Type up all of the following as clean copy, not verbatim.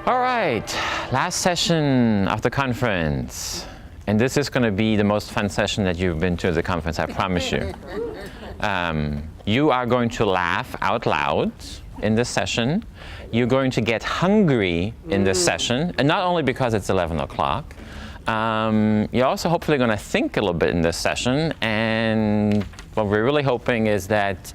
All right, last session of the conference. And this is going to be the most fun session that you've been to at the conference, I promise you. You are going to laugh out loud in this session. You're going to get hungry in this session, and not only because it's 11 o'clock. You're also hopefully going to think a little bit in this session, and what we're really hoping is that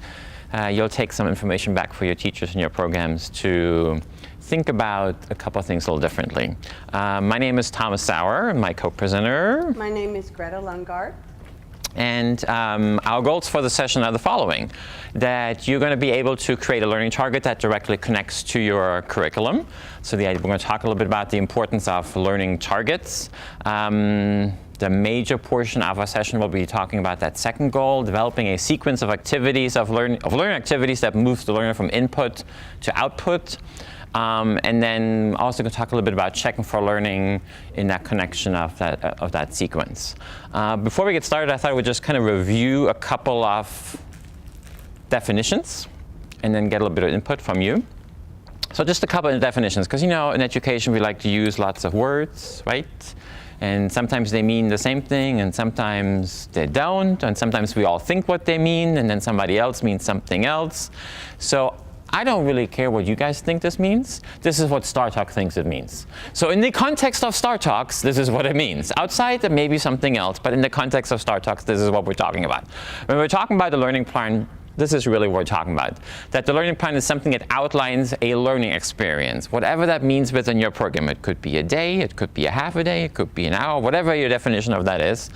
you'll take some information back for your teachers and your programs to think about a couple of things a little differently. My name is Thomas Sauer, my co-presenter. My name is Greta Lundgaard. And our goals for the session are the following: that you're going to be able to create a learning target that directly connects to your curriculum. So we're going to talk a little bit about the importance of learning targets. The major portion of our session will be talking about that second goal, developing a sequence of activities, of learning activities that moves the learner from input to output. And then also going to talk a little bit about checking for learning in that connection of that sequence. Before we get started, I thought I would just kind of review a couple of definitions and then get a little bit of input from you. So just a couple of definitions, because in education we like to use lots of words, right? And sometimes they mean the same thing, and sometimes they don't, and sometimes we all think what they mean, and then somebody else means something else. So I don't really care what you guys think this means. This is what STARTALK thinks it means. So in the context of STARTALKs, this is what it means. Outside, there may be something else, but in the context of STARTALKs, this is what we're talking about. When we're talking about the learning plan, this is really what we're talking about. That the learning plan is something that outlines a learning experience, whatever that means within your program. It could be a day, it could be a half a day, it could be an hour, whatever your definition of that is.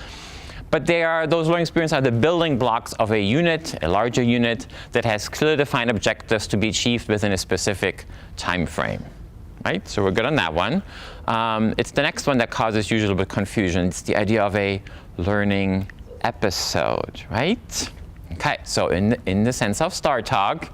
But those learning experiences are the building blocks of a unit, a larger unit, that has clearly defined objectives to be achieved within a specific time frame. Right? So we're good on that one. It's the next one that causes usually a bit of confusion. It's the idea of a learning episode, right? Okay, so in the sense of STARTALK,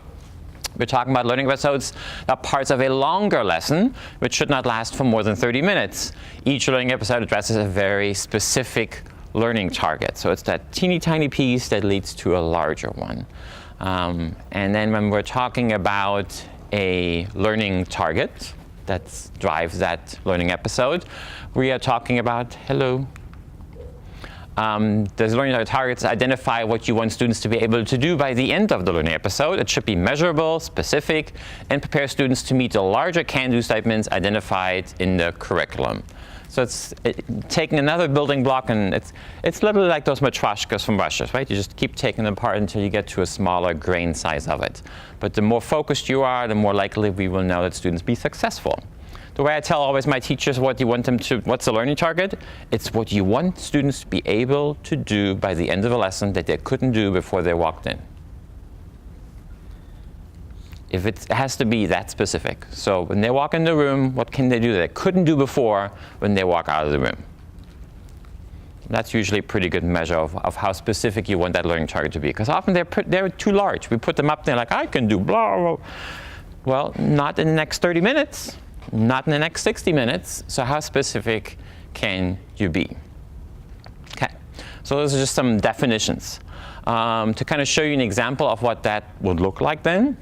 we're talking about learning episodes that are parts of a longer lesson, which should not last for more than 30 minutes. Each learning episode addresses a very specific learning target. So it's that teeny tiny piece that leads to a larger one. And then when we're talking about a learning target that drives that learning episode, we are talking about, hello. Those learning targets identify what you want students to be able to do by the end of the learning episode. It should be measurable, specific, and prepare students to meet the larger can-do statements identified in the curriculum. So it's taking another building block, and it's literally like those matryoshkas from Russia, right? You just keep taking them apart until you get to a smaller grain size of it. But the more focused you are, the more likely we will know that students be successful. The way I tell always my teachers what you want them to, what's the learning target? It's what you want students to be able to do by the end of a lesson that they couldn't do before they walked in. If it has to be that specific. So when they walk in the room, what can they do that they couldn't do before when they walk out of the room? That's usually a pretty good measure of how specific you want that learning target to be. Because often they're too large. We put them up there like, I can do blah, blah. Well, not in the next 30 minutes. Not in the next 60 minutes. So how specific can you be? Okay, so those are just some definitions. To kind of show you an example of what that would look like then.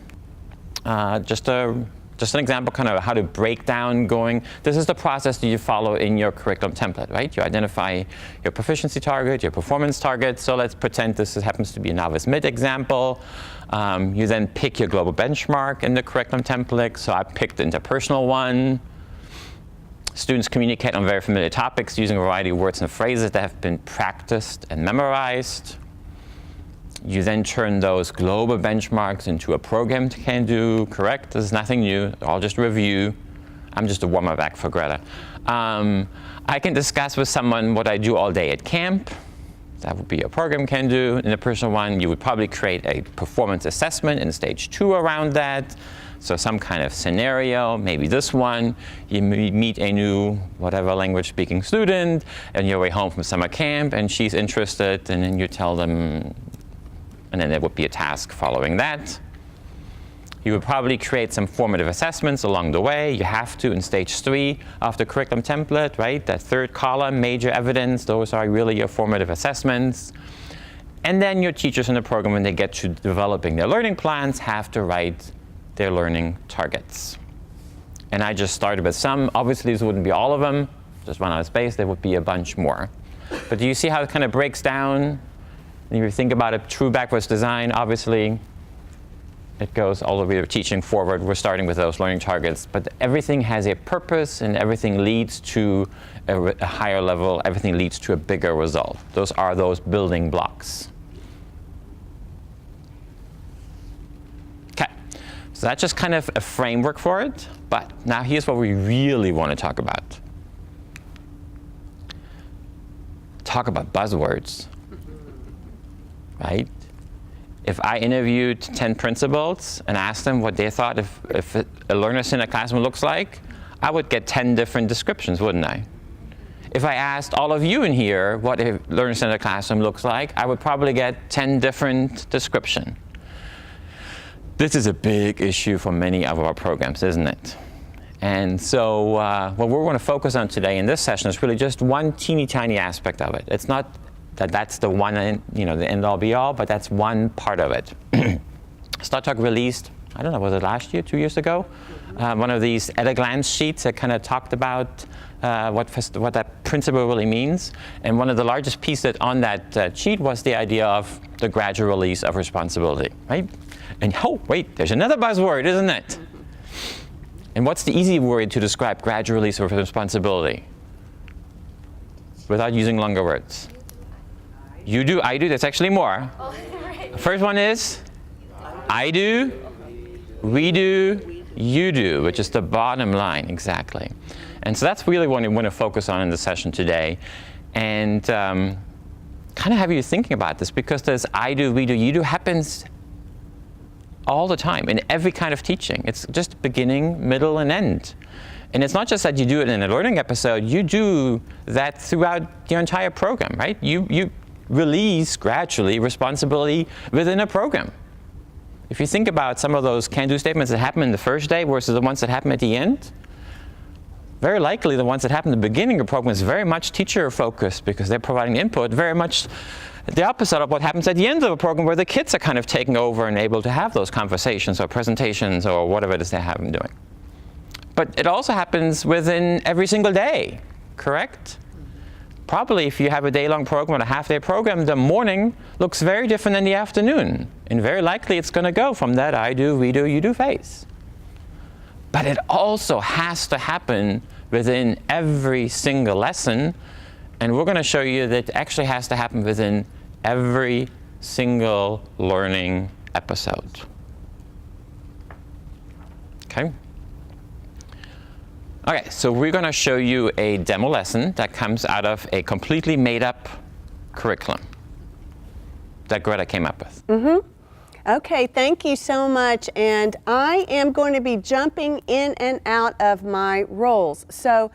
Just an example kind of how to break down going. This is the process that you follow in your curriculum template, right? You identify your proficiency target, your performance target. So let's pretend this happens to be a novice mid example. You then pick your global benchmark in the curriculum template. So I picked the interpersonal one. Students communicate on very familiar topics using a variety of words and phrases that have been practiced and memorized. You then turn those global benchmarks into a program can do, correct? This is nothing new, I'll just review. I'm just a warm-up act for Greta. I can discuss with someone what I do all day at camp. That would be a program can do. In the personal one, you would probably create a performance assessment in stage 2 around that. So some kind of scenario, maybe this one, you meet a new whatever language speaking student on your way home from summer camp, and she's interested, and then you tell them, and then there would be a task following that. You would probably create some formative assessments along the way. You have to in stage 3 of the curriculum template, right? That third column, major evidence, those are really your formative assessments. And then your teachers in the program, when they get to developing their learning plans, have to write their learning targets. And I just started with some. Obviously, these wouldn't be all of them. Just run out of space, there would be a bunch more. But do you see how it kind of breaks down? If you think about a true backwards design, obviously, it goes all the way to teaching forward. We're starting with those learning targets. But everything has a purpose, and everything leads to a higher level. Everything leads to a bigger result. Those are those building blocks. Okay, so that's just kind of a framework for it. But now here's what we really want to talk about. Talk about buzzwords, right? If I interviewed 10 principals and asked them what they thought if a learner-centered classroom looks like, I would get 10 different descriptions, wouldn't I? If I asked all of you in here what a learner-centered classroom looks like, I would probably get 10 different descriptions. This is a big issue for many of our programs, isn't it? And so what we're going to focus on today in this session is really just one teeny tiny aspect of it. It's not that that's the one, the end all be all, but that's one part of it. STARTALK released, I don't know, was it last year, 2 years ago? One of these at-a-glance sheets that kind of talked about what that principle really means. And one of the largest pieces on that sheet was the idea of the gradual release of responsibility, right? And oh, wait, there's another buzzword, isn't it? And what's the easy word to describe gradual release of responsibility without using longer words? You do, I do, that's actually more. Oh, right. First one is I do, we do, you do, which is the bottom line, exactly. And so that's really what we want to focus on in the session today. And kind of have you thinking about this, because this I do, we do, you do happens all the time in every kind of teaching. It's just beginning, middle, and end. And it's not just that you do it in a learning episode, you do that throughout your entire program, right? You release gradually responsibility within a program. If you think about some of those can-do statements that happen in the first day versus the ones that happen at the end, very likely the ones that happen at the beginning of the program is very much teacher-focused because they're providing input, very much the opposite of what happens at the end of a program where the kids are kind of taking over and able to have those conversations or presentations or whatever it is they have them doing. But it also happens within every single day, correct? Probably if you have a day-long program or a half-day program, the morning looks very different than the afternoon. And very likely it's going to go from that I do, we do, you do phase. But it also has to happen within every single lesson. And we're going to show you that it actually has to happen within every single learning episode. Okay? Okay, so we're going to show you a demo lesson that comes out of a completely made-up curriculum that Greta came up with. Mm-hmm. Okay, thank you so much. And I am going to be jumping in and out of my roles. So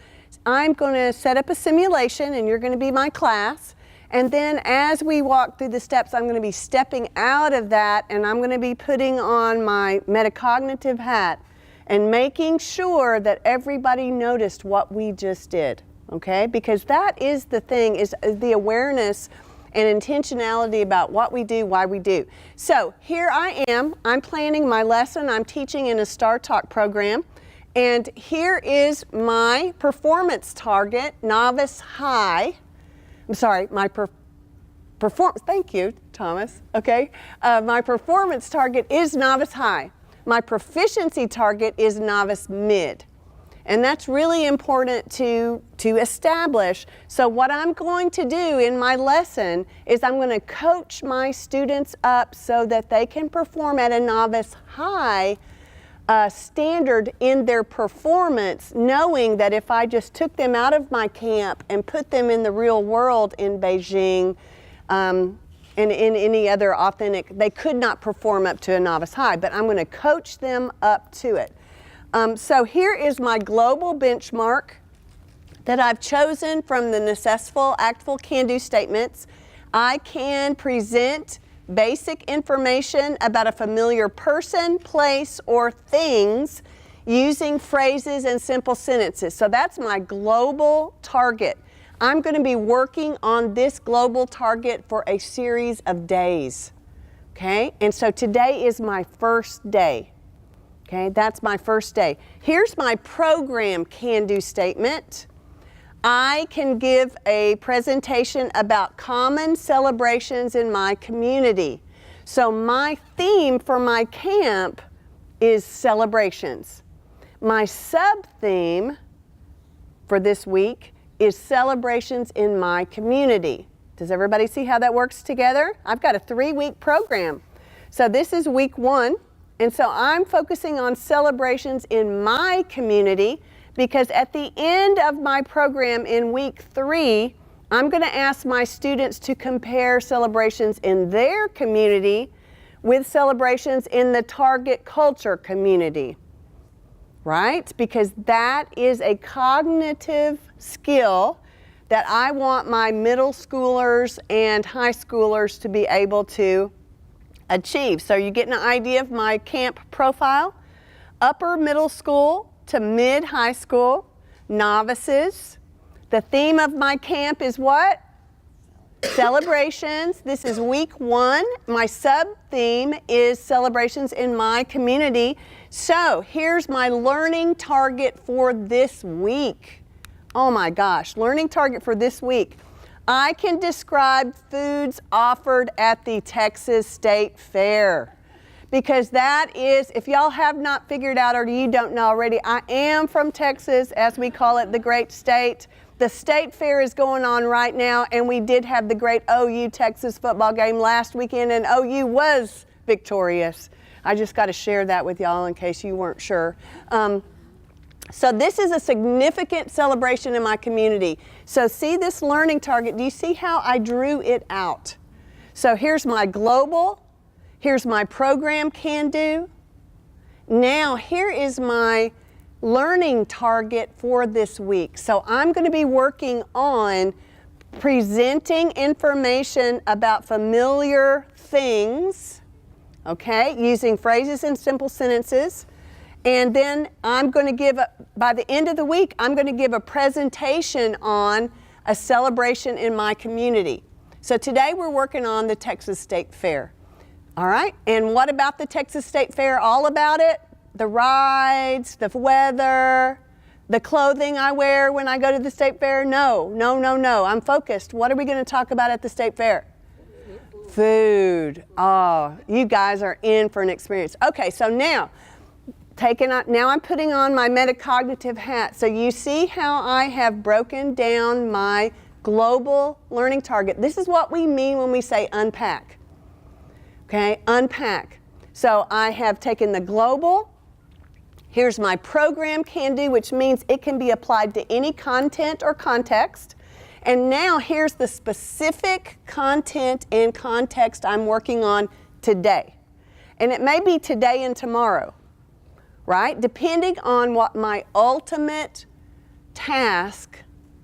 I'm going to set up a simulation, and you're going to be my class. And then as we walk through the steps, I'm going to be stepping out of that, and I'm going to be putting on my metacognitive hat and making sure that everybody noticed what we just did, okay? Because that is the thing, is the awareness and intentionality about what we do, why we do. So here I am, I'm planning my lesson. I'm teaching in a STARTALK program. And here is my performance target, novice high. I'm sorry, my performance, thank you, Thomas, okay? My performance target is novice high. My proficiency target is novice mid. And that's really important to establish. So what I'm going to do in my lesson is I'm going to coach my students up so that they can perform at a novice high standard in their performance, knowing that if I just took them out of my camp and put them in the real world in Beijing and in any other authentic, they could not perform up to a novice high, but I'm going to coach them up to it. So here is my global benchmark that I've chosen from the necessful, actful, can-do statements. I can present basic information about a familiar person, place, or things using phrases and simple sentences. So that's my global target. I'm going to be working on this global target for a series of days, okay? And so today is my first day, Okay, that's my first day. Here's my program can-do statement. I can give a presentation about common celebrations in my community. So my theme for my camp is celebrations. My sub-theme for this week is celebrations in my community. Does everybody see how that works together? I've got a 3-week program. So this is week 1, and so I'm focusing on celebrations in my community because at the end of my program in week 3, I'm going to ask my students to compare celebrations in their community with celebrations in the target culture community, right? Because that is a cognitive skill that I want my middle schoolers and high schoolers to be able to achieve. So you get an idea of my camp profile. Upper middle school to mid high school, novices. The theme of my camp is what? Celebrations. This is week 1. My sub-theme is celebrations in my community. So here's my learning target for this week. Oh my gosh, learning target for this week. I can describe foods offered at the Texas State Fair. Because that is, if y'all have not figured out or you don't know already, I am from Texas, as we call it, the great state. The state fair is going on right now, and we did have the great OU Texas football game last weekend, and OU was victorious. I just got to share that with y'all in case you weren't sure. So this is a significant celebration in my community. So see this learning target, do you see how I drew it out? So here's my global, here's my program can do. Now here is my learning target for this week. So I'm going to be working on presenting information about familiar things, okay, using phrases and simple sentences. And then I'm going to give, by the end of the week, I'm going to give a presentation on a celebration in my community. So today we're working on the Texas State Fair. All right, and what about the Texas State Fair? All about it? The rides, the weather, the clothing I wear when I go to the State Fair? No, no, no, no. I'm focused. What are we going to talk about at the State Fair? Food. Oh, you guys are in for an experience. Okay, so now, now I'm putting on my metacognitive hat. So you see how I have broken down my global learning target. This is what we mean when we say unpack. Okay, unpack. So I have taken the global. Here's my program can do, which means it can be applied to any content or context. And now here's the specific content and context I'm working on today. And it may be today and tomorrow, right? Depending on what my ultimate task,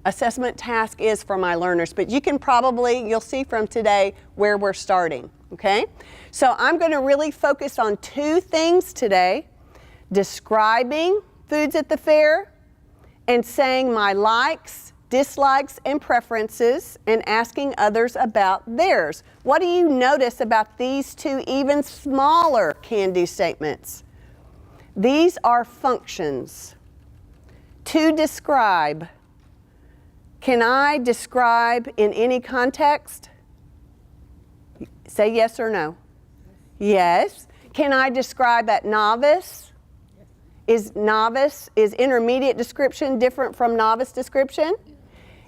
assessment task is for my learners. But you can probably, you'll see from today where we're starting, okay? So I'm going to really focus on 2 things today: describing foods at the fair and saying my likes, dislikes, and preferences and asking others about theirs. What do you notice about these 2 even smaller can-do statements? These are functions. To describe. Can I describe in any context? Say yes or no. Yes. Can I describe at novice? Is intermediate description different from novice description?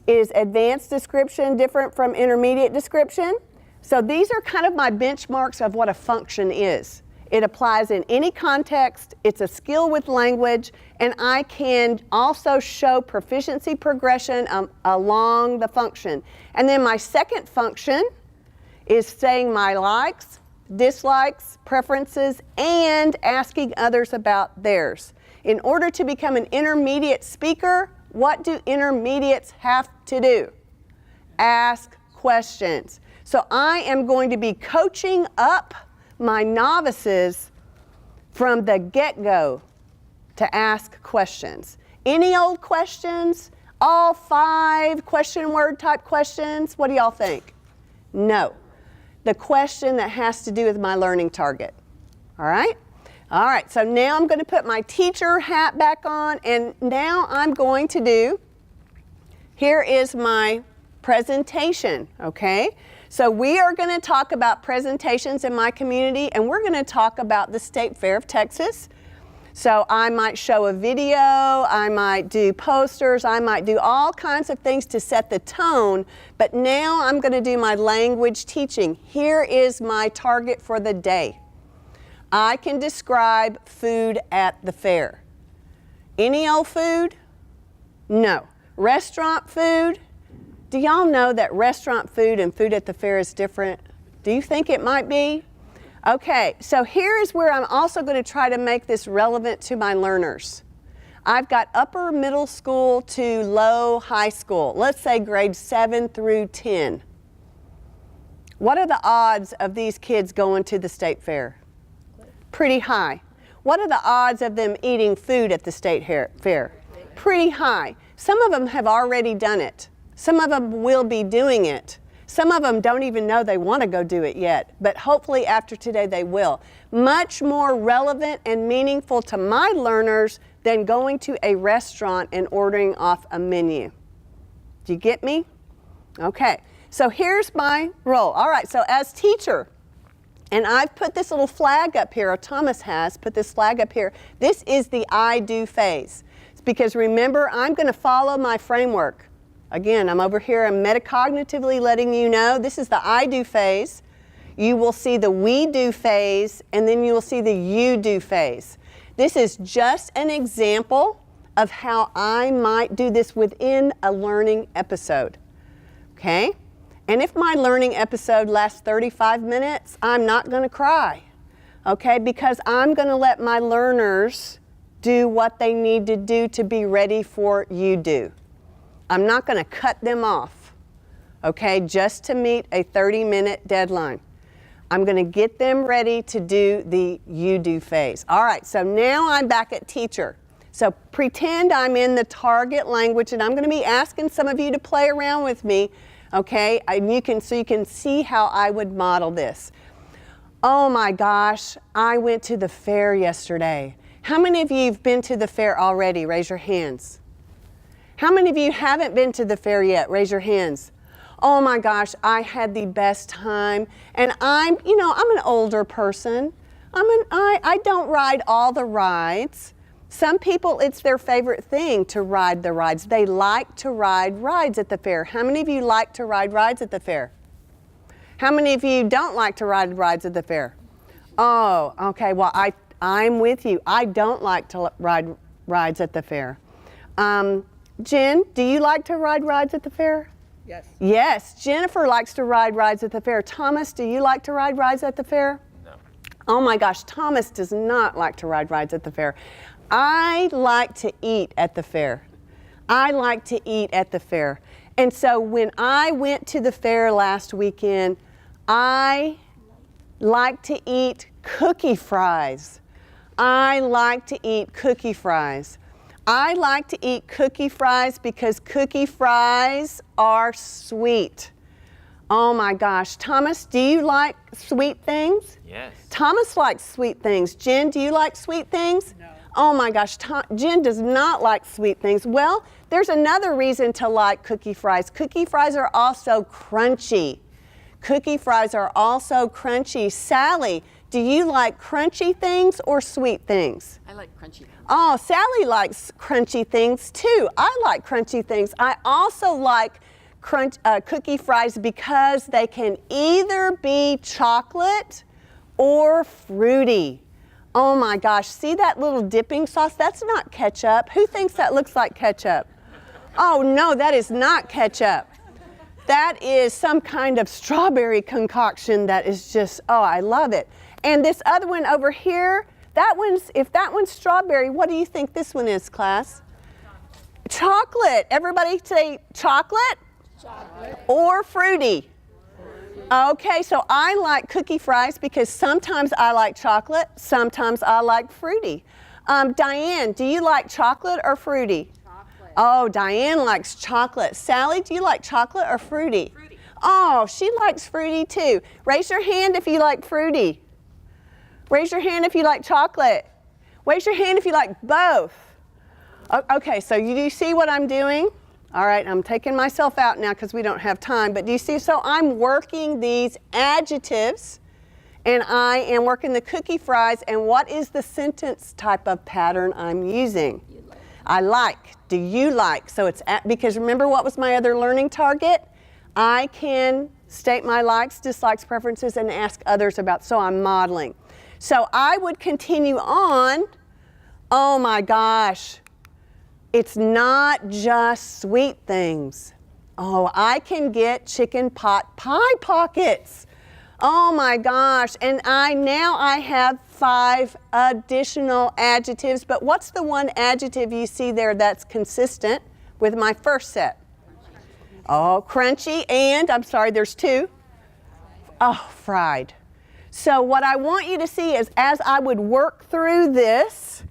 Is advanced description different from intermediate description? So these are kind of my benchmarks of what a function is. It applies in any context, it's a skill with language, and I can also show proficiency progression along the function. And then my second function is saying my likes, dislikes, preferences, and asking others about theirs. In order to become an intermediate speaker, what do intermediates have to do? Ask questions. So I am going to be coaching up my novices from the get-go to ask questions. Any old questions? All 5 question word type questions? What do y'all think? No. The question that has to do with my learning target. All right? All right, so now I'm going to put my teacher hat back on, and now I'm going to do, here is my presentation, okay? So we are going to talk about presentations in my community, and we're going to talk about the State Fair of Texas. So I might show a video, I might do posters, I might do all kinds of things to set the tone, but now I'm going to do my language teaching. Here is my target for the day. I can describe food at the fair. Any old food? No. Restaurant food? Do y'all know that restaurant food and food at the fair is different? Do you think it might be? Okay, so here is where I'm also going to try to make this relevant to my learners. I've got upper middle school to low high school. Let's say grades 7 through 10. What are the odds of these kids going to the state fair? Pretty high. What are the odds of them eating food at the state fair? Pretty high. Some of them have already done it. Some of them will be doing it. Some of them don't even know they want to go do it yet, but hopefully after today they will. Much more relevant and meaningful to my learners than going to a restaurant and ordering off a menu. Do you get me? Okay, so here's my role. All right, so as teacher, and I've put this little flag up here, or Thomas has put this flag up here. This is the I do phase. It's because remember, I'm going to follow my framework. Again, I'm over here, I'm metacognitively letting you know this is the I do phase. You will see the we do phase, and then you will see the you do phase. This is just an example of how I might do this within a learning episode. Okay? And if my learning episode lasts 35 minutes, I'm not going to cry, okay? Because I'm going to let my learners do what they need to do to be ready for you do. I'm not going to cut them off, okay, just to meet a 30-minute deadline. I'm going to get them ready to do the you do phase. All right, so now I'm back at teacher. So pretend I'm in the target language, and I'm going to be asking some of you to play around with me. Okay, so you can see how I would model this. Oh my gosh, I went to the fair yesterday. How many of you have been to the fair already? Raise your hands. How many of you haven't been to the fair yet? Raise your hands. Oh my gosh, I had the best time. And I'm an older person. I don't ride all the rides. Some people, it's their favorite thing to ride the rides. They like to ride rides at the fair. How many of you like to ride rides at the fair? How many of you don't like to ride rides at the fair? Oh, okay, well, I'm with you. I don't like to ride rides at the fair. Jen, do you like to ride rides at the fair? Yes. Yes, Jennifer likes to ride rides at the fair. Thomas, do you like to ride rides at the fair? No. Oh my gosh, Thomas does not like to ride rides at the fair. I like to eat at the fair. I like to eat at the fair. And so when I went to the fair last weekend, I like to eat cookie fries. I like to eat cookie fries. I like to eat cookie fries because cookie fries are sweet. Oh my gosh. Thomas, do you like sweet things? Yes. Thomas likes sweet things. Jen, do you like sweet things? No. Oh my gosh, Jen does not like sweet things. Well, there's another reason to like cookie fries. Cookie fries are also crunchy. Cookie fries are also crunchy. Sally, do you like crunchy things or sweet things? I like crunchy. Oh, Sally likes crunchy things too. I like crunchy things. I also like cookie fries because they can either be chocolate or fruity. Oh my gosh, see that little dipping sauce? That's not ketchup. Who thinks that looks like ketchup? Oh no, that is not ketchup. That is some kind of strawberry concoction that is just, oh, I love it. And this other one over here, if that one's strawberry, what do you think this one is, class? Chocolate. Everybody say chocolate? Chocolate. Or fruity? Okay, so I like cookie fries because sometimes I like chocolate, sometimes I like fruity. Diane, do you like chocolate or fruity? Chocolate. Oh, Diane likes chocolate. Sally, do you like chocolate or fruity? Fruity. Oh, she likes fruity too. Raise your hand if you like fruity. Raise your hand if you like chocolate. Raise your hand if you like both. Okay, so do you see what I'm doing? All right, I'm taking myself out now because we don't have time, but do you see? So I'm working these adjectives, and I am working the cookie fries, and what is the sentence type of pattern I'm using? I like. Do you like? So it's because remember what was my other learning target? I can state my likes, dislikes, preferences, and ask others about, so I'm modeling. So I would continue on. Oh my gosh. It's not just sweet things. Oh, I can get chicken pot pie pockets. Oh my gosh, and now I have 5 additional adjectives, but what's the one adjective you see there that's consistent with my first set? Oh, crunchy, and I'm sorry, there's 2. Oh, fried. So what I want you to see is as I would work through this,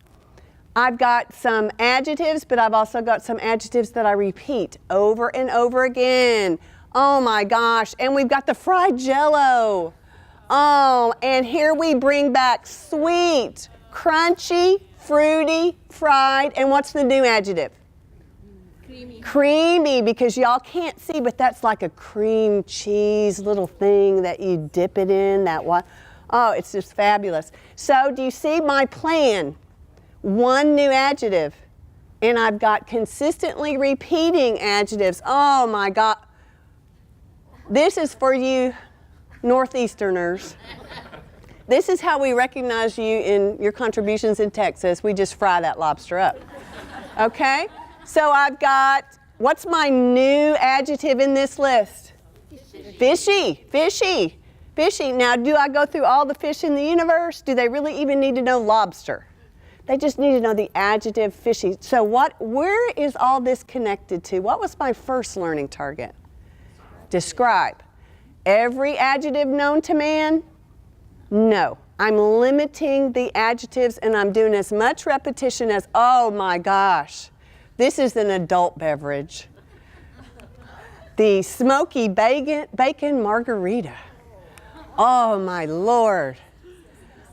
I've got some adjectives, but I've also got some adjectives that I repeat over and over again. Oh my gosh, and we've got the fried Jell-O. Oh, and here we bring back sweet, crunchy, fruity, fried, and what's the new adjective? Creamy. Creamy, because y'all can't see, but that's like a cream cheese little thing that you dip it in, that one. Oh, it's just fabulous. So do you see my plan? 1 new adjective, and I've got consistently repeating adjectives. Oh my God. This is for you Northeasterners. This is how we recognize you in your contributions in Texas. We just fry that lobster up. Okay? So I've got, what's my new adjective in this list? Fishy. Fishy. Fishy. Now, do I go through all the fish in the universe? Do they really even need to know lobster? They just need to know the adjective fishy. So where is all this connected to? What was my first learning target? Describe. Every adjective known to man? No. I'm limiting the adjectives and I'm doing as much repetition as, oh my gosh, this is an adult beverage. The smoky bacon margarita. Oh my Lord.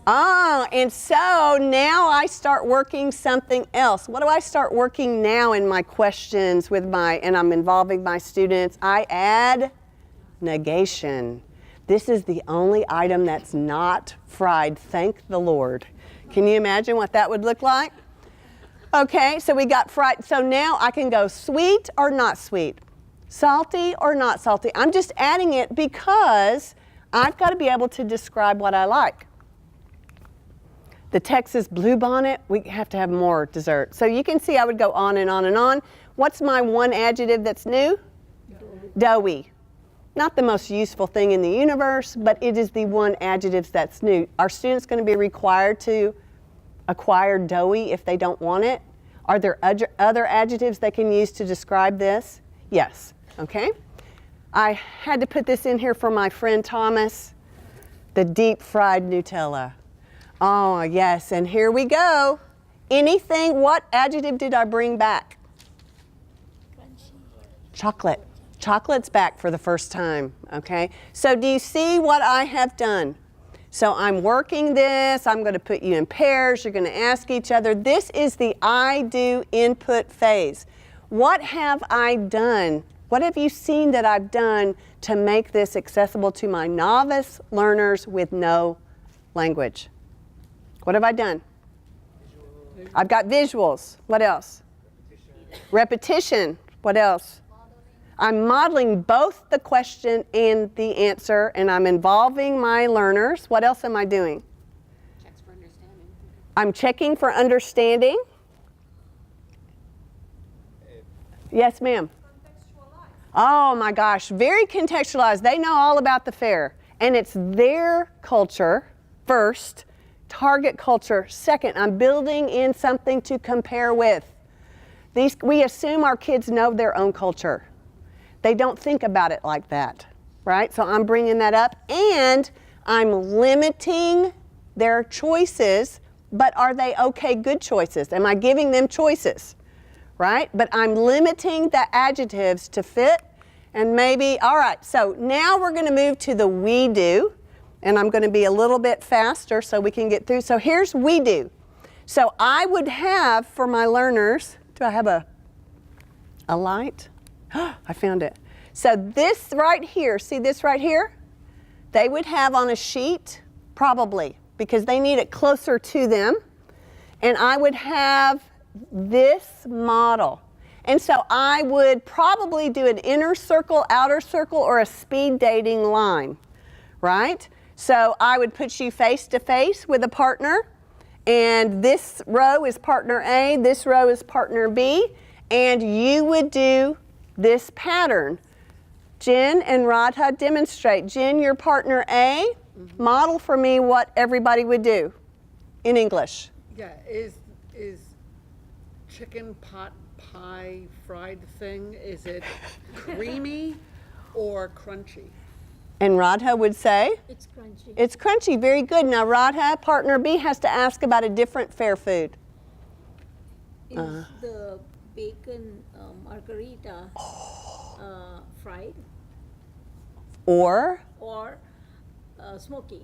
Oh, and so now I start working something else. What do I start working now in my questions and I'm involving my students? I add negation. This is the only item that's not fried, thank the Lord. Can you imagine what that would look like? Okay, so we got fried. So now I can go sweet or not sweet, salty or not salty. I'm just adding it because I've got to be able to describe what I like. The Texas bluebonnet, we have to have more dessert. So you can see I would go on and on and on. What's my one adjective that's new? Doughy. Not the most useful thing in the universe, but it is the one adjective that's new. Are students going to be required to acquire doughy if they don't want it? Are there other adjectives they can use to describe this? Yes. Okay. I had to put this in here for my friend Thomas, the deep fried Nutella. Oh, yes, and here we go. Anything, what adjective did I bring back? Crunchy. Chocolate. Chocolate's back for the first time, okay? So do you see what I have done? So I'm working this, I'm going to put you in pairs, you're going to ask each other. This is the I do input phase. What have I done? What have you seen that I've done to make this accessible to my novice learners with no language? What have I done? I've got visuals. What else? Repetition. What else? I'm modeling both the question and the answer, and I'm involving my learners. What else am I doing? Checks for understanding. I'm checking for understanding. Yes, ma'am. Oh my gosh, very contextualized. They know all about the fair, and it's their culture first. Target culture. Second, I'm building in something to compare with. We assume our kids know their own culture. They don't think about it like that, right? So I'm bringing that up, and I'm limiting their choices, but are they okay, good choices? Am I giving them choices, right? But I'm limiting the adjectives to fit, and maybe, all right, so now we're going to move to the we do. and I'm going to be a little bit faster so we can get through. So here's we do. So I would have for my learners, do I have a light? I found it. So this right here, see this right here? They would have on a sheet, probably, because they need it closer to them. And I would have this model. And so I would probably do an inner circle, outer circle, or a speed dating line, right? So I would put you face to face with a partner, and this row is partner A, this row is partner B, and you would do this pattern. Jen and Radha demonstrate. Jen, your partner A, model for me what everybody would do in English. Yeah, is chicken pot pie fried thing, is it creamy or crunchy? And Radha would say? It's crunchy. It's crunchy, very good. Now Radha, partner B, has to ask about a different fair food. Is the bacon margarita fried Or? smoky?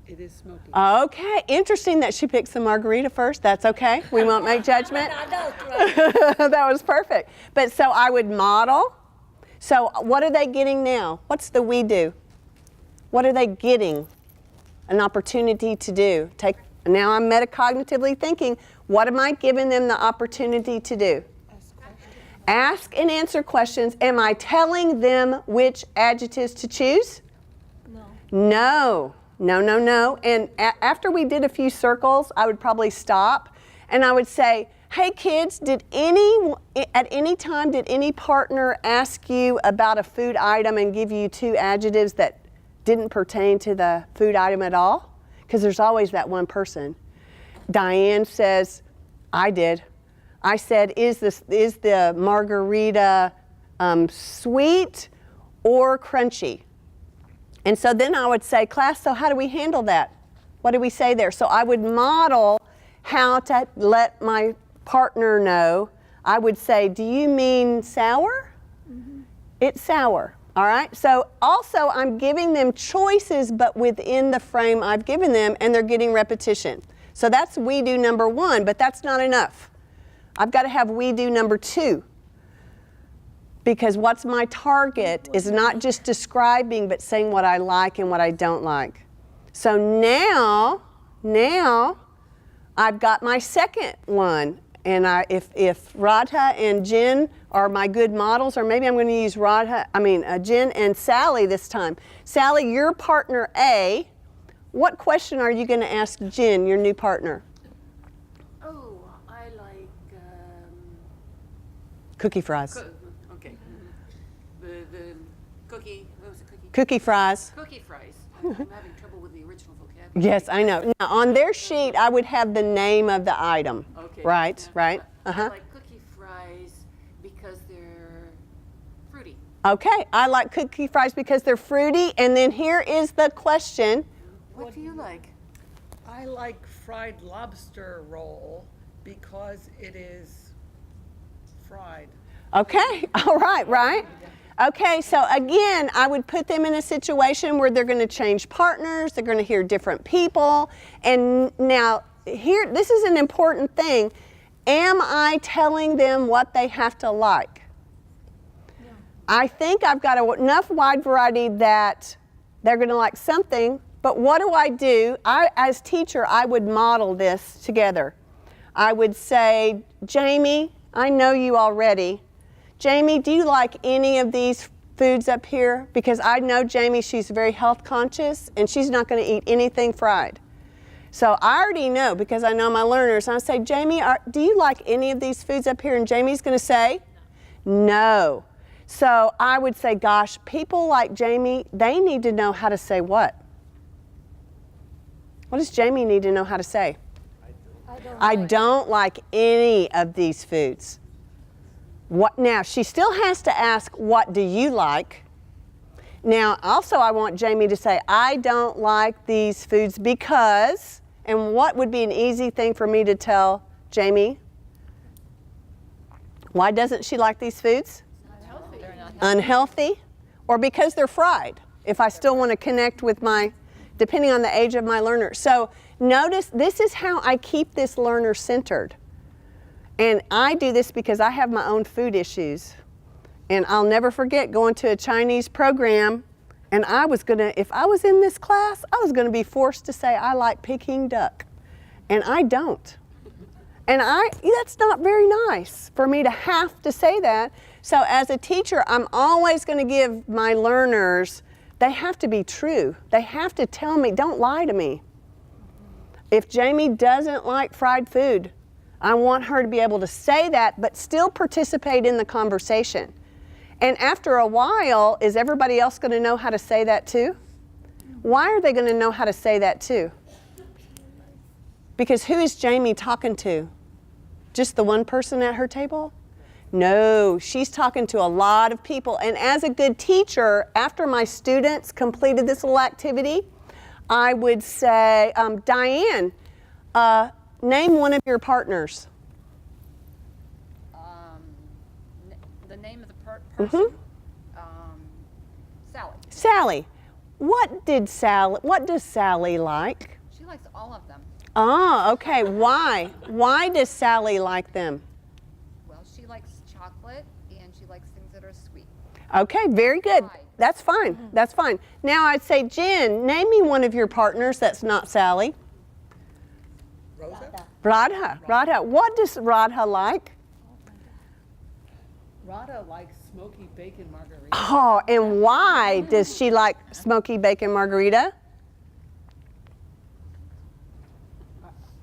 It is smoky. Okay, interesting that she picks the margarita first. That's okay. We won't make judgment. Right. That was perfect. But so I would model. So what are they getting now? What's the we do? What are they getting? An opportunity to do. Now I'm metacognitively thinking, what am I giving them the opportunity to do? Ask and answer questions. Am I telling them which adjectives to choose? No. No. And after we did a few circles, I would probably stop and I would say, hey kids, at any time did any partner ask you about a food item and give you two adjectives that didn't pertain to the food item at all? Because there's always that one person. Diane says, I did. I said, is the margarita sweet or crunchy? And so then I would say, class, so how do we handle that? What do we say there? So I would model how to let my partner know. I would say, do you mean sour? Mm-hmm. It's sour, all right? So also I'm giving them choices, but within the frame I've given them, and they're getting repetition. So that's we do number one, but that's not enough. I've got to have we do number two. Because what's my target is not just describing, but saying what I like and what I don't like. So now I've got my second one. And if Radha and Jen are my good models, or maybe I'm going to use Jen and Sally this time. Sally, your partner A, what question are you going to ask Jen, your new partner? Oh, I like Cookie fries. okay. The cookie. What was it? Cookie fries. Cookie fries. I'm having trouble with the original vocabulary. Yes, I know. Now, on their sheet, I would have the name of the item. Okay. Right, Yeah. right. I like cookie fries because they're fruity. Okay, I like cookie fries because they're fruity. And then here is the question. What do you like? I like fried lobster roll because it is fried. Okay, all right. Okay, so again, I would put them in a situation where they're going to change partners, they're going to hear different people. And now, here, this is an important thing. Am I telling them what they have to like? Yeah. I think I've got enough wide variety that they're going to like something, but what do? As teacher, I would model this together. I would say, Jamie, I know you already. Jamie, do you like any of these foods up here? Because I know Jamie, she's very health conscious and she's not going to eat anything fried. So I already know because I know my learners. I say, Jamie, do you like any of these foods up here? And Jamie's going to say, no. So I would say, gosh, people like Jamie, they need to know how to say what? What does Jamie need to know how to say? I don't like any of these foods. What now? She still has to ask, what do you like? Now, also I want Jamie to say, I don't like these foods because, and what would be an easy thing for me to tell Jamie? Why doesn't she like these foods? Unhealthy. Or because they're fried. If I still want to connect with my, depending on the age of my learner. So notice this is how I keep this learner centered. And I do this because I have my own food issues. And I'll never forget going to a Chinese program, and I was gonna, if I was in this class, I was gonna be forced to say I like Peking duck. And I don't. And that's not very nice for me to have to say that. So as a teacher, I'm always gonna give my learners, they have to be true. They have to tell me, don't lie to me. If Jamie doesn't like fried food, I want her to be able to say that, but still participate in the conversation. And after a while, is everybody else going to know how to say that too? Why are they going to know how to say that too? Because who is Jamie talking to? Just the one person at her table? No, she's talking to a lot of people. And as a good teacher, after my students completed this little activity, I would say, Diane, name one of your partners. The name of the person? Sally. Sally. What does Sally like? She likes all of them. Oh, okay. Why? Why does Sally like them? Well, she likes chocolate and she likes things that are sweet. Okay, very good. Right. That's fine. That's fine. Now I'd say, Jen, name me one of your partners that's not Sally. Rosa? Radha. Radha. What does Radha like? Rada likes smoky bacon margarita. Oh, and why does she like smoky bacon margarita?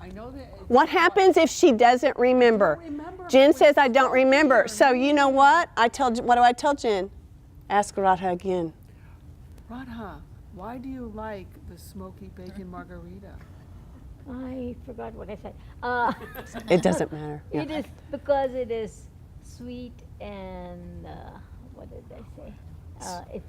I know that. What happens if she doesn't remember? Jen says, I don't remember. So you know what? What do I tell Jen? Ask Radha again. Radha, why do you like the smoky bacon margarita? I forgot what I said. It doesn't matter. Yeah. It is because it is sweet and what did I say? It's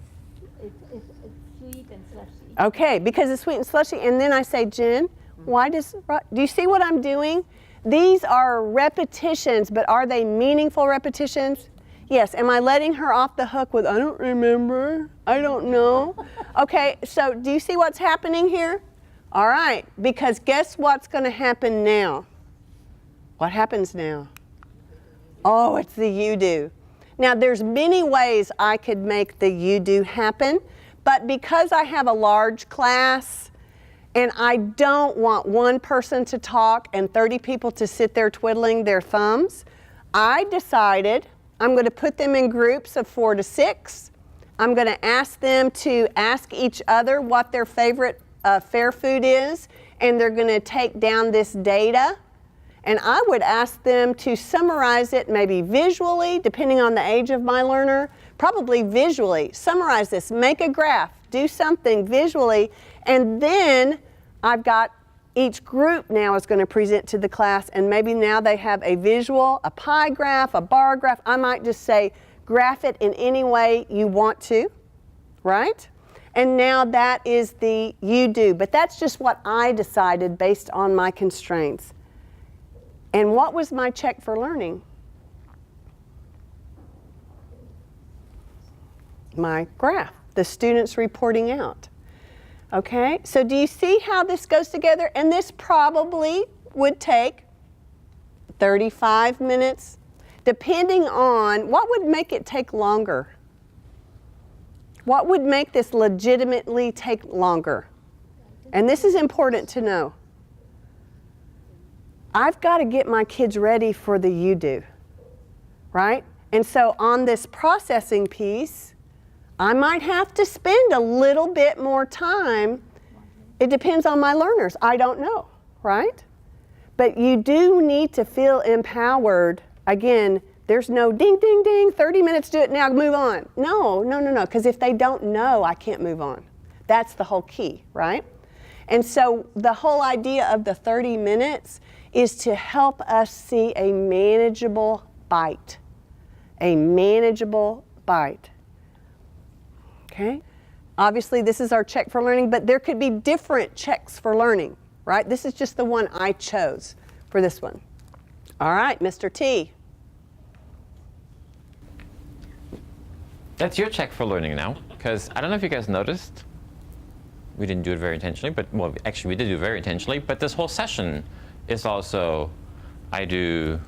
sweet and slushy. Okay, because it's sweet and slushy. And then I say, Jen, do you see what I'm doing? These are repetitions, but are they meaningful repetitions? Yes. Am I letting her off the hook with, I don't remember, I don't know? Okay, so do you see what's happening here? All right, because guess what's going to happen now? What happens now? Oh, it's the you do. Now, there's many ways I could make the you do happen, but because I have a large class and I don't want one person to talk and 30 people to sit there twiddling their thumbs, I decided I'm going to put them in groups of 4 to 6. I'm going to ask them to ask each other what their favorite fair food is, and they're going to take down this data. And I would ask them to summarize it maybe visually, depending on the age of my learner, probably visually. Summarize this, make a graph, do something visually, and then I've got each group now is going to present to the class, and maybe now they have a visual, a pie graph, a bar graph. I might just say, graph it in any way you want to, right? And now that is the you do, but that's just what I decided based on my constraints. And what was my check for learning? My graph, the students reporting out. Okay, so do you see how this goes together? And this probably would take 35 minutes, depending on what would make it take longer. What would make this legitimately take longer? And this is important to know. I've got to get my kids ready for the you do, right? And so on this processing piece, I might have to spend a little bit more time. It depends on my learners. I don't know, right? But you do need to feel empowered. Again, there's no ding, ding, ding, 30 minutes, do it now, move on. No, because if they don't know, I can't move on. That's the whole key, right? And so the whole idea of the 30 minutes is to help us see a manageable bite. A manageable bite. Okay? Obviously, this is our check for learning, but there could be different checks for learning, right? This is just the one I chose for this one. All right, Mr. T. That's your check for learning now, because I don't know if you guys noticed, We didn't do it very intentionally, but well, actually we did do it very intentionally, but this whole session is also I do,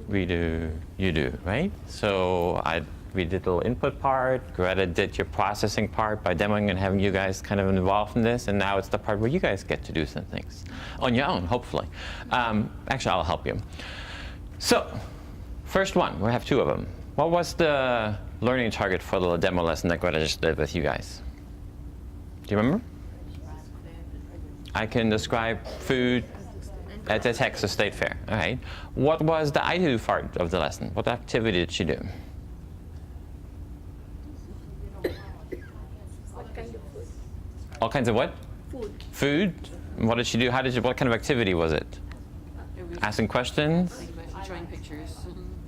we do, you do, right? So we did the little input part, Greta did your processing part by demoing and having you guys kind of involved in this, and now it's the part where you guys get to do some things on your own, hopefully. Actually, I'll help you. So, first one, we have two of them. What was the learning target for the demo lesson that Greta just did with you guys? Do you remember? I can describe food at the Texas State Fair. All right. What was the I do part of the lesson? What activity did she do? All kinds of what? Food. Food? What did she do? What kind of activity was it? Asking questions? Drawing pictures.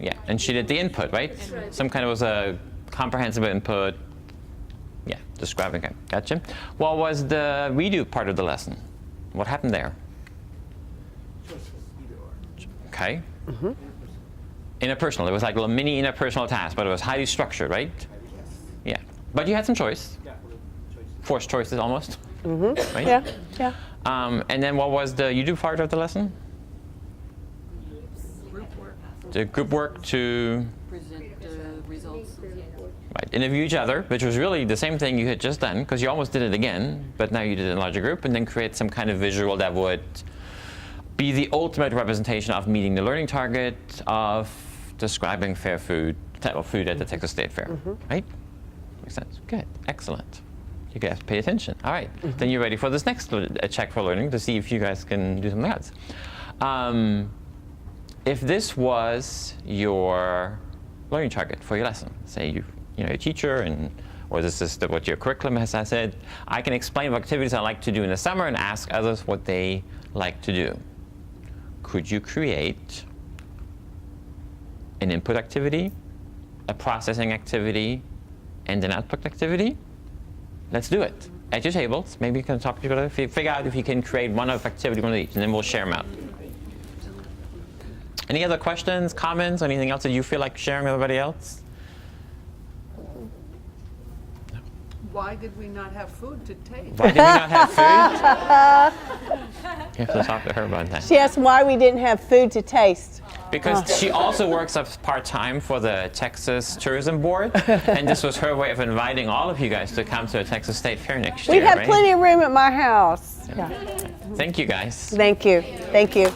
Yeah, and she did the input, right? Some kind of was a comprehensive input. Yeah, describing it. Gotcha. What was the redo part of the lesson? What happened there? Okay. Interpersonal. It was like a little mini interpersonal task, but it was highly structured, right? Yeah. But you had some choice. Forced choices almost. Right? Yeah, yeah. And then what was the you do part of the lesson? Group work. The group work to Present the results. interview each other, which was really the same thing you had just done, because you almost did it again, but now you did it in a larger group, and then create some kind of visual that would be the ultimate representation of meeting the learning target of describing fair food, food at the Texas State Fair, right? Makes sense. Good. Excellent. You guys pay attention. All right. Then you're ready for this next check for learning to see if you guys can do something else. If this was your learning target for your lesson, say you're a teacher, or this is what your curriculum has said, I can explain what activities I like to do in the summer and ask others what they like to do. Could you create an input activity, a processing activity, and an output activity? Let's do it. At your tables, maybe you can talk to each other, figure out if you can create one activity, one of each, and then we'll share them out. Any other questions, comments, anything else that you feel like sharing with everybody else? Why did we not have food to taste? Why did we not have food? You have to talk to her about that. She asked why we didn't have food to taste. Because she also works up part-time for the Texas Tourism Board, and this was her way of inviting all of you guys to come to the Texas State Fair next year. We have right? plenty of room at my house. Yeah. Thank you, guys. Thank you. Thank you.